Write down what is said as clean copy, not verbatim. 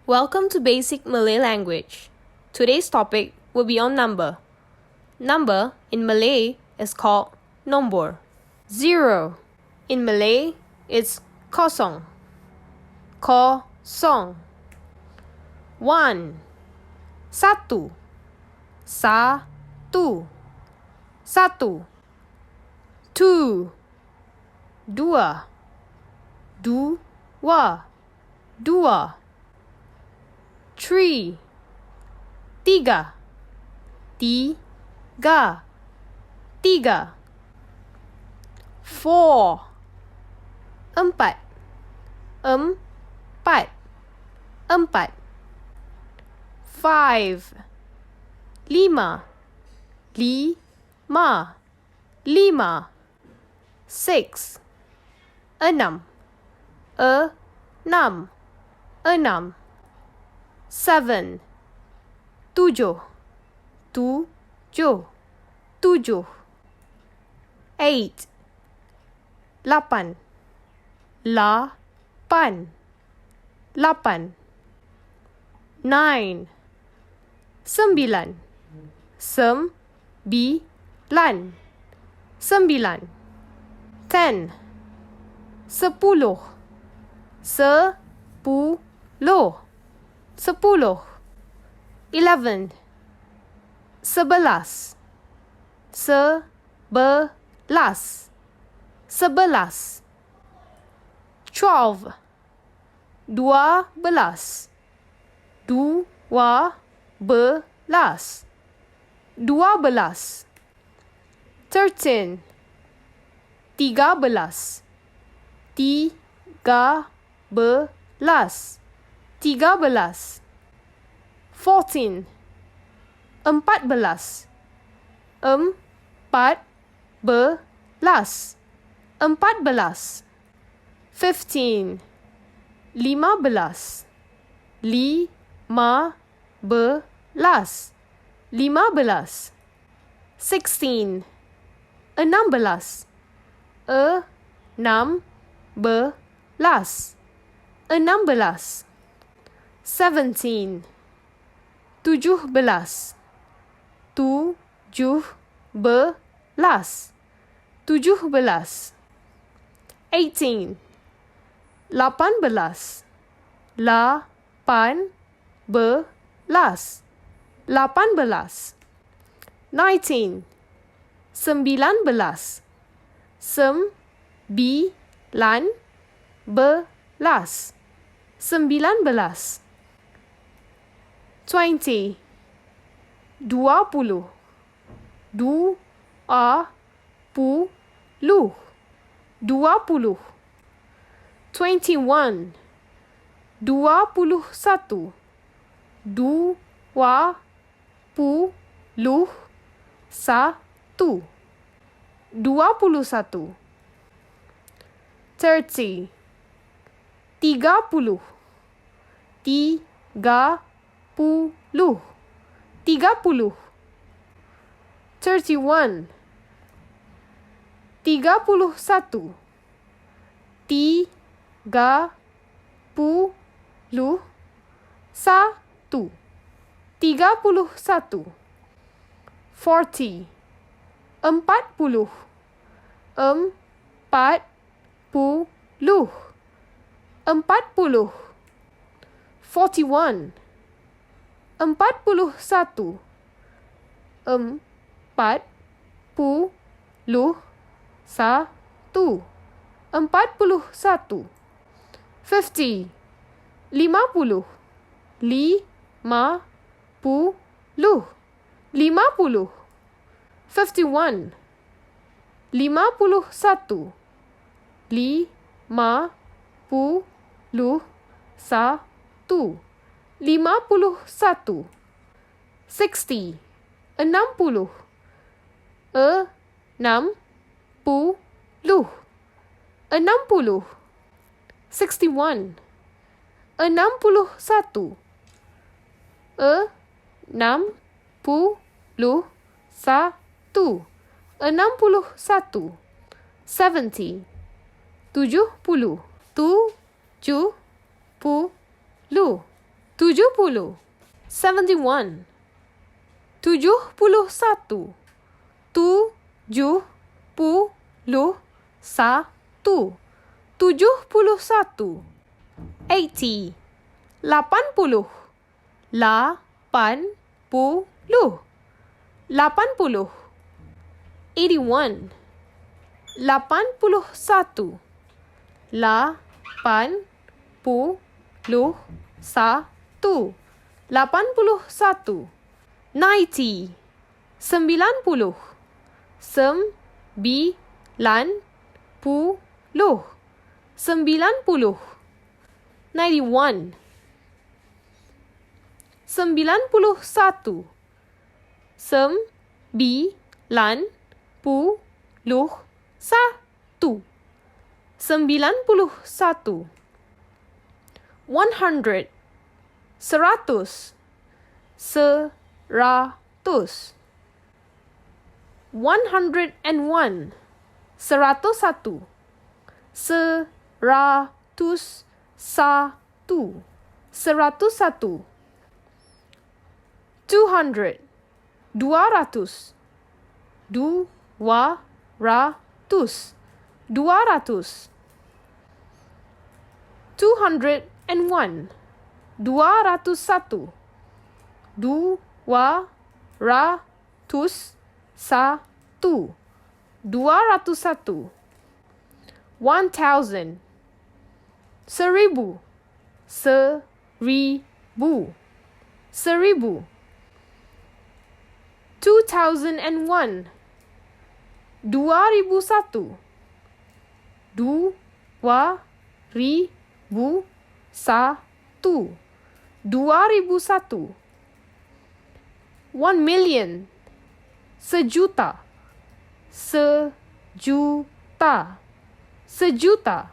Welcome to Basic Malay Language. Today's topic will be on number. Number in Malay is called Nombor. 0 in Malay is kosong. Kosong. 1 satu. Satu. Satu. 2 dua. Dua. Dua. 3 tiga. Tiga. Tiga. 4 empat. Empat. Empat. 5 lima. Lima. Lima. 6 enam. Enam. Enam. 7 tujuh. Tujuh. Tujuh. 8 lapan. Lapan. Lapan. 9 sembilan. Sembilan. Sembilan. 10 sepuluh. Sepuluh. Sepuluh. 11 sebelas. Sebelas. Sebelas. 12 dua belas. Dua belas. Dua belas. 13 tiga belas. Tiga belas. Tiga belas. 14 empat belas. Empat belas. Empat belas. 15 lima belas. Lima belas. Lima belas. 16 enam belas. Enam belas. Enam belas. 17 tujuh belas. Tujuh belas. Tujuh belas. 18 lapan belas. Lapan belas. Lapan belas. 19 sembilan belas. Sembilan belas. Sembilan belas. 20 dua puluh. Dua puluh. Dua puluh. 21 dua puluh satu. Dua puluh satu. Dua puluh satu. 30 tiga puluh. Tiga puluh. Tiga puluh. 31 tiga puluh satu. Tiga puluh satu. Tiga puluh satu. 40 empat puluh. Empat puluh. Empat puluh. 41 empat puluh satu. Empat puluh satu. Empat puluh satu. 50 lima puluh. Lima puluh. Lima puluh. 51 lima puluh satu. Lima puluh satu. Lima puluh satu. 60 enam puluh. Enam puluh. Enam puluh. 61 enam puluh satu. Enam puluh satu. Enam puluh satu. 70 70. TUJUH 70 71 71 71 71 80 80 80 80 81 81 81 81 90 90 90 91 91 91 100 SERATUS 101 101 SERATUS 101 200 200 201 201 201 201 1000 1000 1000 2001 2001 2001 2001 1 million SEJUTA SEJUTA SEJUTA